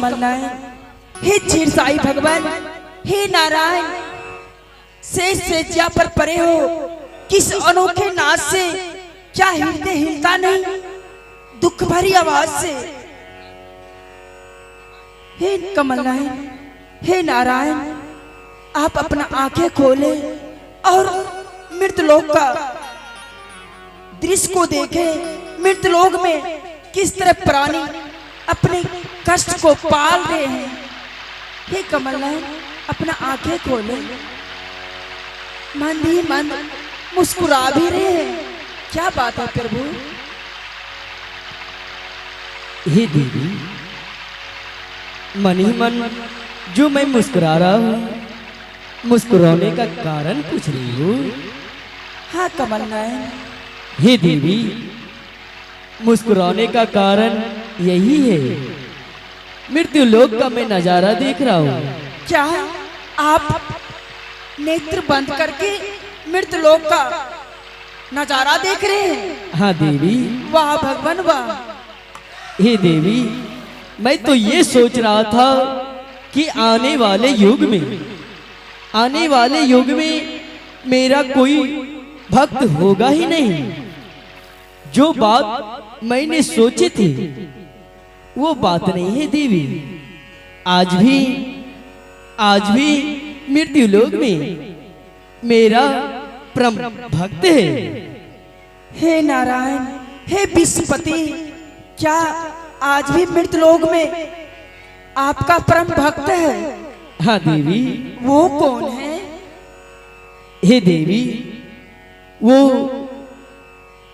कमल नयन, हे क्षीर साई भगवान, हे नारायण, शेष सेजिया पर परे हो, किस अनोखे नाच से क्या हृदय हिलता नहीं दुख भरी आवाज से। हे कमल नयन, हे नारायण, आप अपना आंखें खोले और मृतलोक का दृश्य को देखें। मृतलोक में किस तरह प्राणी अपने कष्ट को पाल रहे हैं। हे कमल नयन, अपना आंखें खोले, मंद ही मंद मुस्कुरा भी रहे हैं। क्या बात है प्रभु? हे देवी, मन ही मन जो मैं मुस्कुरा रहा हूँ, मुस्कुराने का कारण पूछ रही हूँ। हाँ कमल नयन। हे देवी, मुस्कुराने का कारण यही है, मृत्यु लोक का मैं नजारा देख रहा हूँ। क्या आप नेत्र बंद करके मृत्यु लोक का नजारा देख रहे हैं? हाँ देवी। वाह भगवान वाह। हे देवी, मैं तो ये सोच रहा था कि आने वाले युग में मेरा कोई भक्त होगा ही नहीं। जो बात मैंने सोची थी वो बात नहीं है देवी। आज भी मृत्यु लोक में मेरा परम भक्त है। हे नारायण, हे विश्वपति, क्या आज भी मृत्यु लोक में आपका परम भक्त है? हाँ देवी। वो कौन है? हे देवी, वो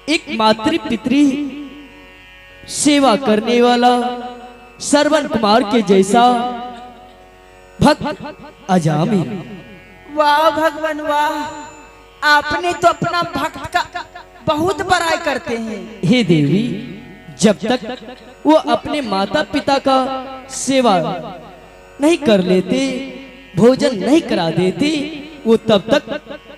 एक मातृ पितृ सेवा करने वाला श्रवण कुमार के जैसा भक्त अजामिल। वाह भगवान वाह, आपने तो अपना भक्त का बहुत बड़ाई करते हैं। हे देवी, जब तक वो अपने माता पिता का सेवा नहीं कर लेते, भोजन नहीं करा देते, वो तब तक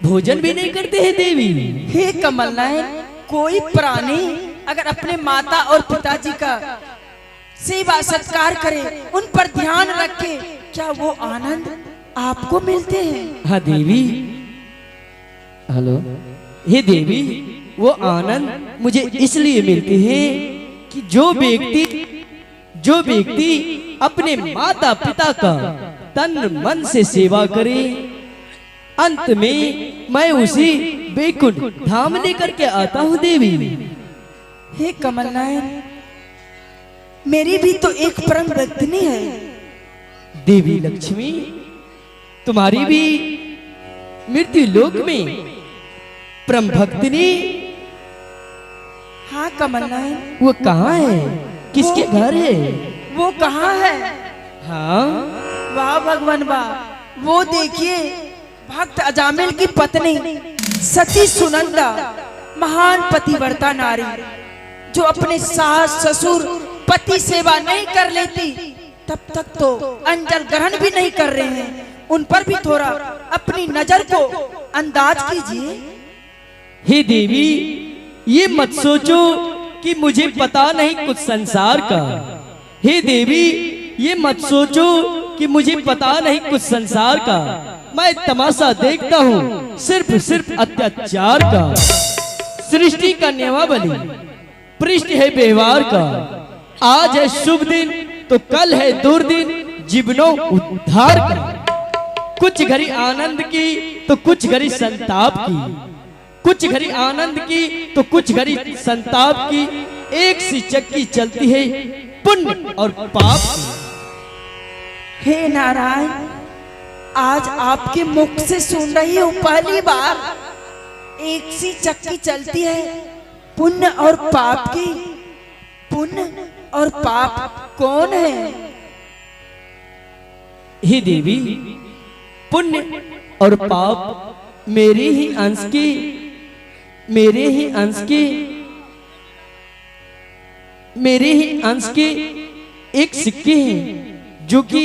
भोजन भी नहीं करते हैं देवी। हे कमल नयन, कोई प्राणी अगर अपने माता और पिताजी का सेवा सत्कार करे, उन पर ध्यान रखे, क्या वो आनंद आपको मिलते हैं? हाँ देवी। हेलो। हे देवी, वो आनंद मुझे इसलिए मिलते हैं कि जो व्यक्ति अपने माता पिता का तन मन से सेवा करे, अंत में मैं उसी वैकुंठ धाम लेकर के आता हूँ देवी। हे कमल नयन, मेरी भी तो एक परम भक्तिनी है। देवी लक्ष्मी, तुम्हारी भी मृत्यु लोक में परम भक्तिनी। हाँ कमल नयन। वो कहाँ है? किसके घर है? वो कहाँ है? हाँ। वाह भगवान वाह, वो देखिए भक्त अजामिल की पत्नी सती सुनंदा, महान पतिव्रता नारी, जो अपने सास ससुर पति सेवा नहीं कर लेती, तब तक तो अंजल ग्रहण भी नहीं कर रहे हैं। उन पर भी थोड़ा अपनी नजर को अंदाज कीजिए। हे देवी, ये मत सोचो कि मुझे पता नहीं कुछ संसार का। हे देवी, ये मत सोचो कि मुझे पता नहीं कुछ संसार का। मैं तमाशा देखता हूँ सिर्फ अत्याचार का। सृष्टि का नियमावली पृष्ठ है व्यवहार का। आज है शुभ दिन तो कल है दुर्दिन, जीवनों उद्धार का। कुछ घड़ी आनंद की तो कुछ घड़ी संताप की, कुछ घड़ी आनंद की तो कुछ घड़ी संताप की। एक सी चक्की चलती है पुण्य और पाप की। हे नारायण, आज आपके मुख से सुन रही हूँ पहली बार, एक सी चक्की चलती है पुण्य और पाप की। पुण्य और पाप कौन है? हे देवी, पुण्य और पाप मेरे ही अंश के एक सिक्के हैं, जो कि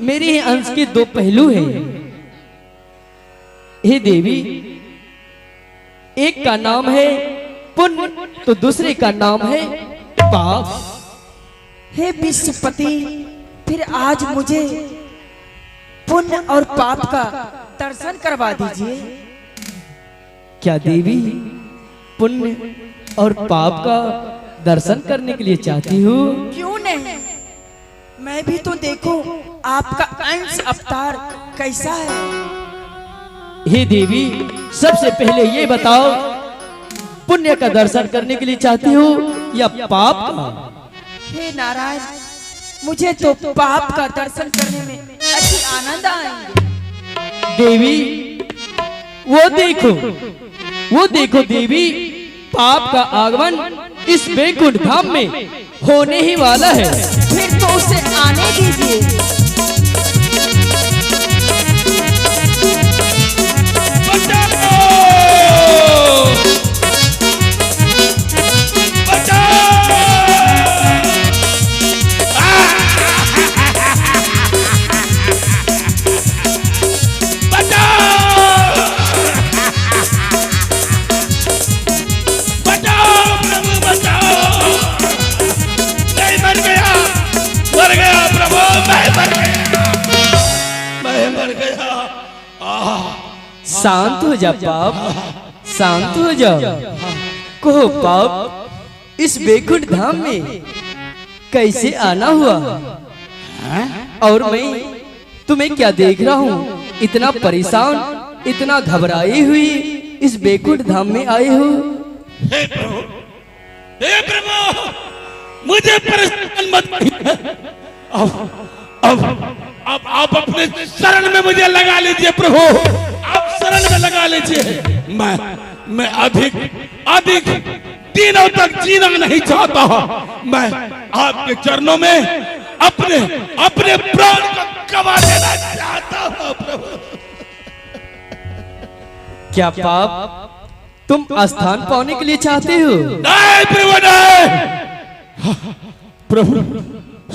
मेरे ही अंश के दो पहलू हैं। हे देवी, एक का नाम है पुण्य तो दूसरे का नाम है पाप। हे विश्वपति, फिर आज मुझे पुण्य और पाप का दर्शन करवा दीजिए। क्या देवी पुण्य और पाप का दर्शन करने के लिए चाहती हो? क्यों नहीं, मैं भी तो देखो आपका अंश अवतार कैसा है। हे देवी, सबसे पहले ये बताओ, पुण्य का दर्शन करने के लिए चाहती हो या पाप का? हे नारायण, मुझे तो पाप का दर्शन करने में अति आनंद आएंगे। देवी वो देखो देवी, पाप का आगमन इस वैकुंठ धाम में होने ही वाला है। फिर तो उसे आने दीजिए। शांत हो जा पाप, शांत हो जा। कहो पाप, इस वैकुंठ धाम में कैसे आना हुआ? और मैं तुम्हें क्या देख रहा हूँ, इतना परेशान, इतना घबराई हुई इस वैकुंठ धाम में आए हो? हे प्रभु, हे प्रभु, मुझे परेशान मत करिए। अब आप अपने शरण में मुझे लगा लीजिए प्रभु, आप शरण में लगा लीजिए। मैं अधिक दिनों तक जीना नहीं चाहता। मैं आपके चरणों में अपने प्राण को गवा देना चाहता हूँ प्रभु। क्या पाप तुम स्थान पाने के लिए चाहते हो? नहीं प्रभु, नहीं प्रभु।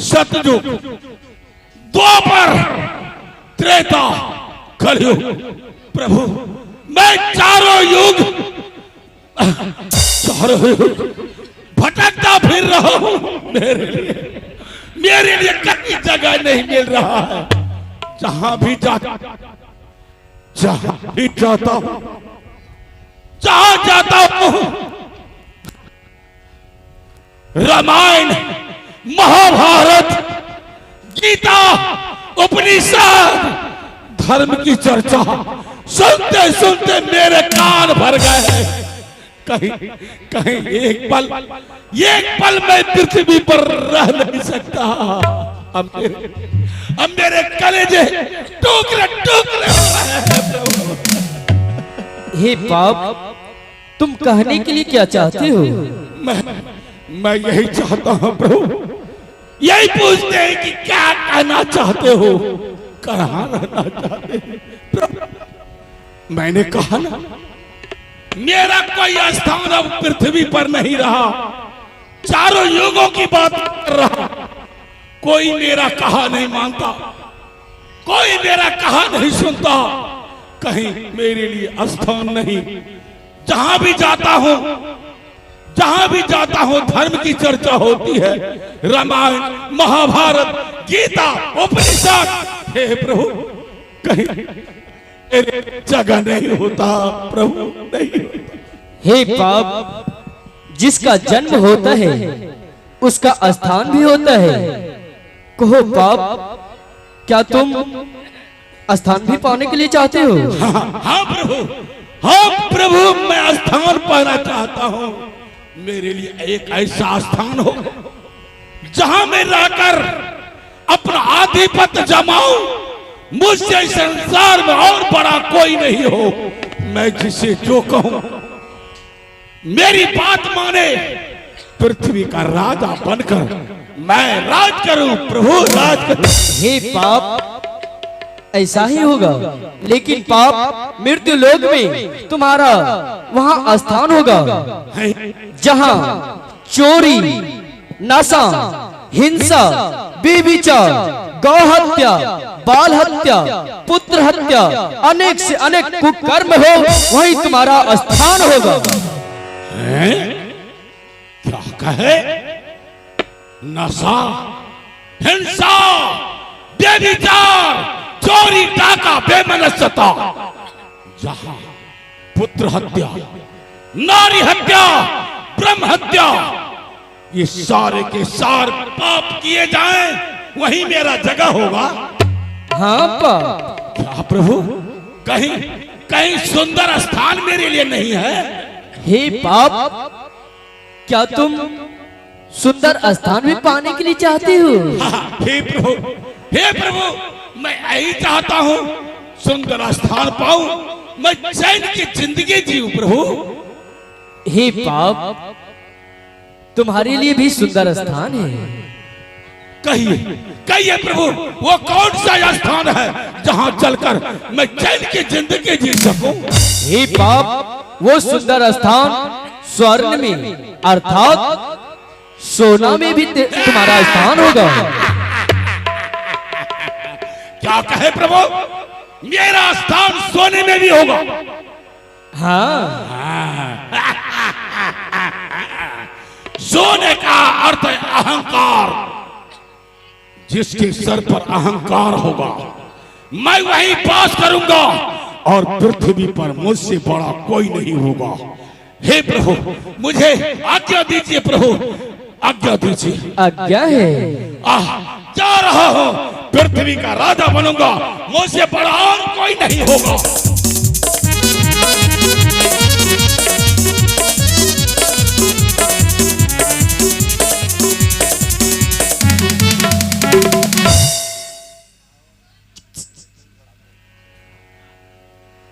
सतयुग, द्वापर, त्रेता, कलयुग प्रभु, मैं चारों युग भटकता फिर रहा हूँ। मेरे लिए कहीं जगह नहीं मिल रहा है। जहां भी जाता हूँ, जहां जाता हूँ, रामायण, महाभारत, गीता, उपनिषद, धर्म की चर्चा सुनते सुनते मेरे कान भर गए। कहीं एक पल मैं पृथ्वी पर रह नहीं सकता। अब मेरे कलेजे टुकड़े टुकड़े हो रहे हैं प्रभु। हे पाप, तुम कहने के लिए क्या चाहते हो? मैं यही चाहता हूँ प्रभु, यही पूछते हैं कि क्या कहना चाहते हो, कहाँ रहना चाहते हैं प्रभु। मैंने कहा ना, मेरा कोई स्थान अब पृथ्वी पर नहीं रहा। चारों युगों की बात कर रहा, कोई मेरा कहा नहीं मानता, कोई मेरा कहा नहीं सुनता। कहीं मेरे लिए स्थान नहीं। जहां भी जाता हूं धर्म की चर्चा होती है, रामायण, महाभारत, गीता, उपनिषद। हे प्रभु, कहीं जगह नहीं होता प्रभु, नहीं होता। हे पाप, जिसका जन्म होता है उसका स्थान भी होता है। कहो पाप, क्या तुम स्थान भी पाने के लिए चाहते हो? हाँ प्रभु, मैं स्थान पाना चाहता हूँ। मेरे लिए एक ऐसा स्थान हो जहां मैं रहकर अपना आधिपत्य जमाऊं। मुझसे संसार में और बड़ा कोई नहीं हो। मैं जिसे जो कहूं मेरी बात माने, पृथ्वी का राजा बनकर मैं राज करूं प्रभु, राज करूं। हे पाप, ऐसा ही होगा, लेकिन पाप मृत्यु लोक में तुम्हारा वहां स्थान होगा जहां चोरी, नशा, हिंसा, बेविचार, गौ हत्या, बाल हत्या, पुत्र हत्या, अनेक से अनेक कुकर्म हो, वही तुम्हारा स्थान होगा। क्या कहे? नशा, हिंसा, बेविचार, चोरी, डाका, बेमनस्सता, जहां पुत्र हत्या, नारी हत्या, ब्रह्म हत्या, ये सारे के सार पाप किए जाएं, वही मेरा जगह होगा। हाँ पाप। क्या प्रभु, कहीं कहीं सुंदर स्थान मेरे लिए नहीं है? हे पाप, क्या तुम सुंदर स्थान भी पाने के लिए चाहते हो? हाँ, हे प्रभु, मैं यही चाहता हूँ, सुंदर स्थान पाऊं, मैं चैन की जिंदगी जीऊं प्रभु। हे पाप, तुम्हारे लिए भी सुंदर स्थान है। कहिए कहिए प्रभु, वो कौन सा स्थान है जहाँ चलकर मैं चैन की जिंदगी जी सकूं? हे पाप, वो सुंदर स्थान स्वर्ण में अर्थात सोना में भी तुम्हारा स्थान होगा। क्या कहे प्रभु, मेरा स्थान सोने में भी होगा? हाँ। सोने का अर्थ है अहंकार। जिसके सर पर अहंकार होगा, मैं वहीं वास करूंगा और पृथ्वी पर मुझसे बड़ा कोई नहीं होगा। हे प्रभु, मुझे आज्ञा दीजिए प्रभु, आज्ञा दीजिए। आज्ञा है। जा रहा हूं, पृथ्वी का राजा बनूंगा, मुझसे बड़ा और कोई नहीं होगा।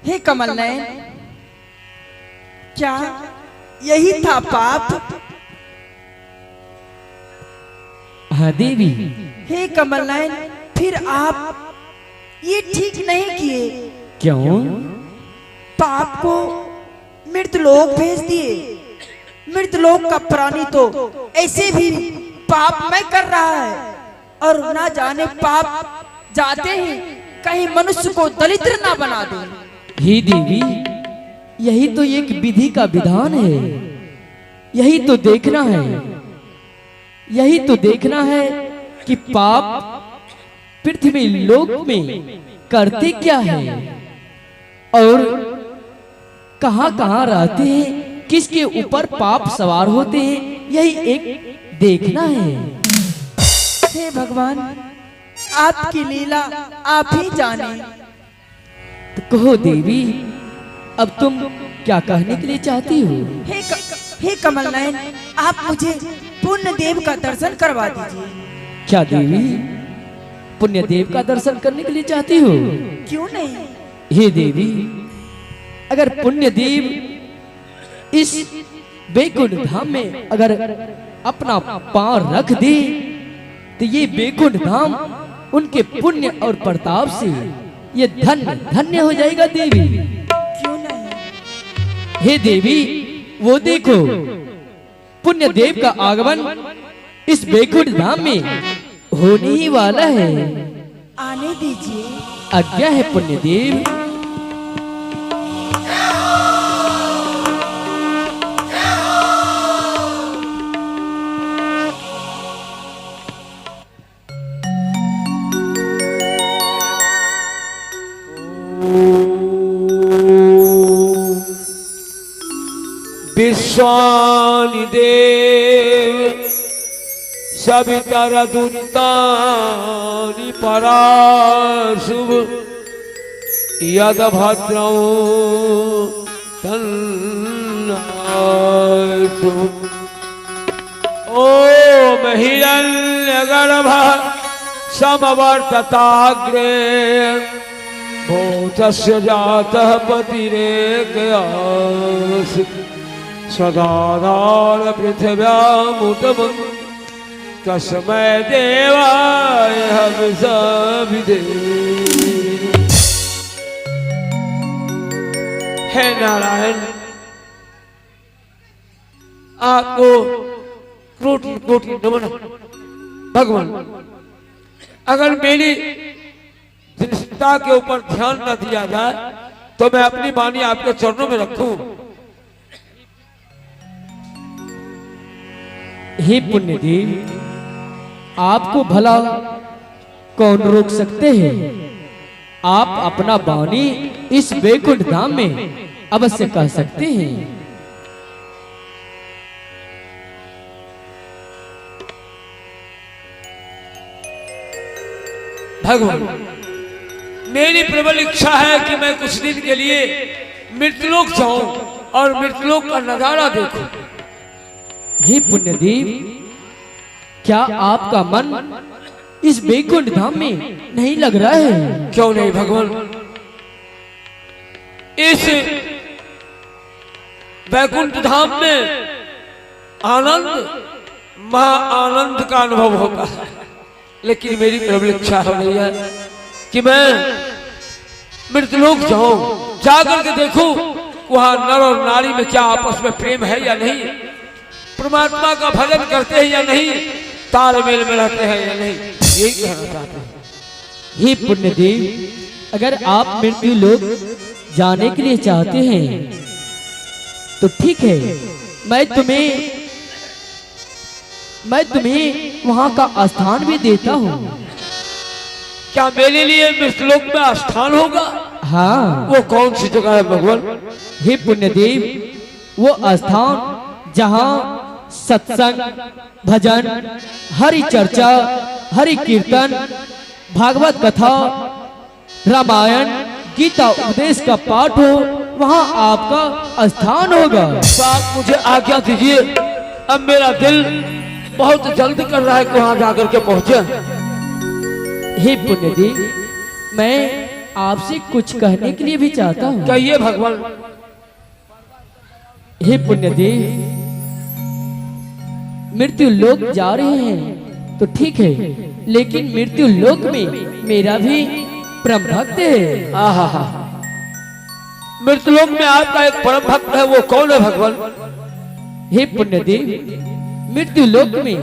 हे कमल नयन, क्या यही था पाप? हाँ देवी। हे कमल नयन, फिर आप ये ठीक नहीं किए। क्यों? पाप को मृतलोक भेज दिए। मृतलोक का प्राणी तो ऐसे भी पाप में कर रहा है, और ना जाने पाप जाते ही कहीं मनुष्य को दरिद्र ना बना दे। हे देवी, यही तो एक विधि का विधान है। यही तो देखना है, यही तो देखना है कि पाप पृथ्वी लोक में करते क्या है और कहां-कहां रहते हैं, किसके ऊपर पाप सवार होते हैं, यही एक देखना है। हे भगवान, आपकी लीला आप ही जाने। तो कहो देवी, अब तुम क्या कहने के लिए चाहती हो? हे कमल नयन, आप मुझे पुण्य देव का दर्शन करवा दीजिए। क्या देवी, पुण्य देव का दर्शन करने के लिए चाहती हो? क्यों नहीं? हे देवी, अगर पुण्य देव इस बैकुंठ धाम में अगर अपना पांव रख दे, तो ये बैकुंठ धाम उनके पुण्य और प्रताप से ये धन्य धन्य हो जाएगा देवी। क्यों नहीं? हे देवी, वो देखो, पुण्य देव का आगमन इस बैकुंठ धाम में होने ही वाला है। आने दीजिए। आज्ञा है पुण्य देव। विश्वानि देव सवितर दुत्तानि पराशुभ यद भद्रौ तन्नास्तु। ओम हिरण्यगर्भ समवर्तताग्रे भूतस्य जातः पतिरेकयास् सदाधार पृथिव्यामुतमं तस्मै देवाय हविषाभिधे। हे नारायण, आपको कोटि कोटि नमन। भगवान, अगर मेरी दृष्टता के ऊपर ध्यान न दिया जाए तो मैं अपनी वाणी आपके चरणों में रखूं। हे पुण्य देव, आपको भला कौन रोक सकते हैं? आप अपना वाणी इस वैकुंठ धाम में अवश्य कह सकते हैं। भगवान, मेरी प्रबल इच्छा है कि मैं कुछ दिन के लिए मृत्युलोक जाऊं और मृत्युलोक का नजारा देखूं। हे पुण्यदेव, क्या आपका मन इस वैकुंठ धाम में नहीं लग रहा है? क्यों नहीं भगवान, इस वैकुंठ धाम में आनंद, महा आनंद का अनुभव होता है। लेकिन मेरी प्रबल इच्छा हो रही है कि मैं मृत्युलोक जाऊं, जाकर के देखूं वहां नर और नारी में क्या आपस में प्रेम है या नहीं, परमात्मा का भजन करते हैं या नहीं, तालमेल में रहते हैं या नहीं, यही कहना चाहते हैं। हे पुण्यदेव, अगर आप मृत्यु लोक जाने के लिए चाहते हैं तो ठीक है, मैं तुम्हें वहां का स्थान भी देता हूँ। क्या मेरे लिए मृत्युलोक में स्थान होगा? हाँ। वो कौन सी जगह है भगवान? हे पुण्यदेव, वो स्थान जहाँ सत्संग, भजन, हरि चर्चा, हरि कीर्तन, भागवत कथा, रामायण, गीता उपदेश का पाठ हो, वहाँ आपका स्थान होगा। तो आप मुझे आज्ञा दीजिए, अब मेरा दिल बहुत जल्द कर रहा है कि वहां जाकर के पहुंचे। हे पुण्यदेव, मैं आपसे कुछ कहने के लिए भी चाहता हूँ। कहिए भगवान। हे पुण्यदेव, मृत्यु लोक जा रहे हैं तो ठीक है, लेकिन मृत्यु लोक में मेरा भी परम भक्त है। आहा, मृत्युलोक में आपका एक परम भक्त है, वो कौन है भगवान? हे पुण्यदेव, मृत्यु लोक में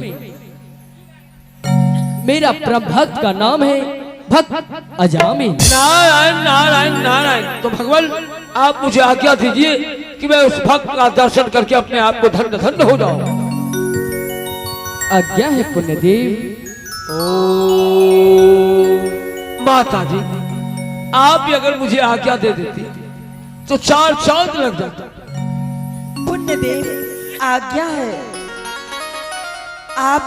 मेरा परम भक्त का नाम है भक्त अजामिल। नारायण नारायण नारायण। तो भगवान, आप मुझे आज्ञा दीजिए कि मैं उस भक्त का दर्शन करके अपने आप को धन्य धन्य हो जाऊं। आज्ञा है पुण्यदेव। माता जी, आप भी अगर मुझे आज्ञा दे देती तो 4 चांद लग जाता। पुण्यदेव, आज्ञा है, आप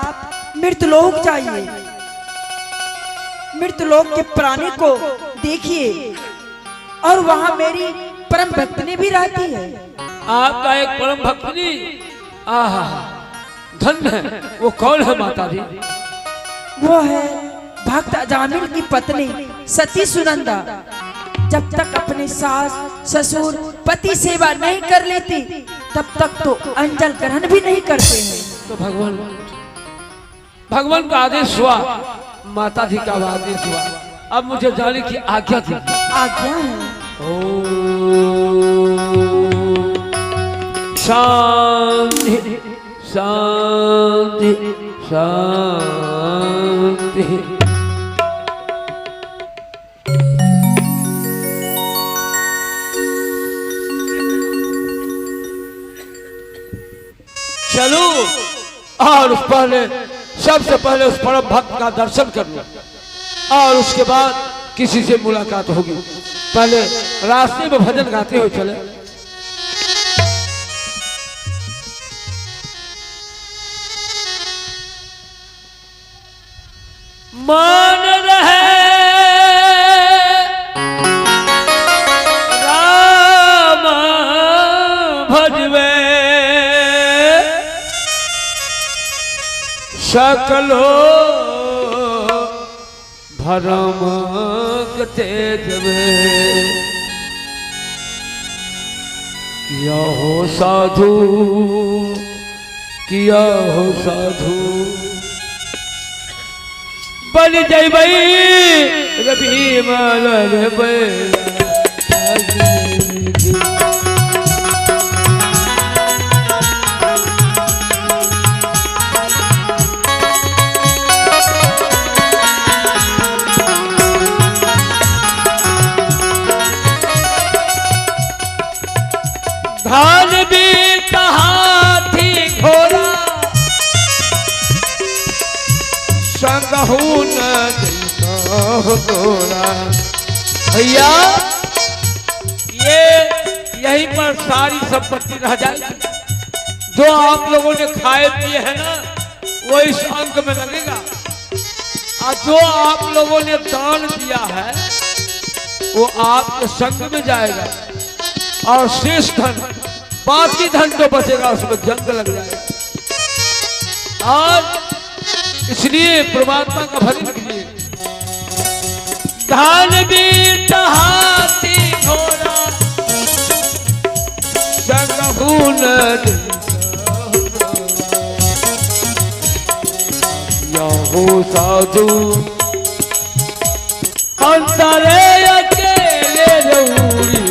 मृत्युलोक जाइए, मृत्युलोक के प्राणी को देखिए, और वहां मेरी परम भक्तनी भी रहती है। आपका एक परम भक्तनी, आहा, धन्य है। वो कौन है माता जी? वो है भक्त अजामिल की पत्नी सती सुनंदा। जब तक अपने सास ससुर पति सेवा नहीं कर लेती, तब तक तो अंजल ग्रहण भी नहीं करते हैं। तो भगवान का आदेश हुआ, माता जी का आदेश हुआ, अब मुझे जाने की आज्ञा थी। आज्ञा है। शांति शांति शांति। चलो, और उस पहले, सबसे पहले उस परम भक्त का दर्शन कर लो, और उसके बाद किसी से मुलाकात होगी। पहले रास्ते में भजन गाते हुए चले। मान रहे राम भजवे, सकलो भरम तेज में, किया हो साधु, किया हो साधु, बन जैबई रवि मलर धान भी कहा थी घोड़ा, संगहू न हो तोरा। भैया ये यहीं पर सारी संपत्ति रह जाएगी। जो आप लोगों ने खाए पिए हैं ना, वो इस अंक में लगेगा। और जो आप लोगों ने दान दिया है वो आपके संग में जाएगा। और शेष धन, बाकी धन जो बचेगा उसमें जंग लग जाएगा। और इसलिए परमात्मा का भजन कीजिए। धान भी हाथी घोड़ा संग भूल हो साधु अंतरे अकेले रौरी।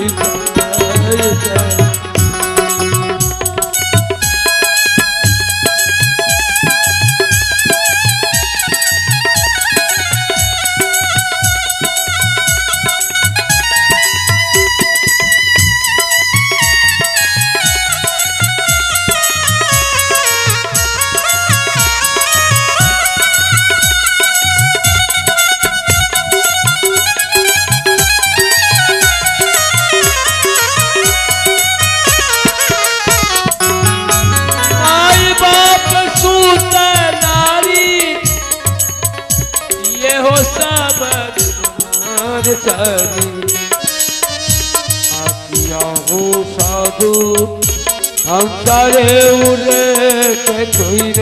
हो साधु हम सारे उड़े के कोई न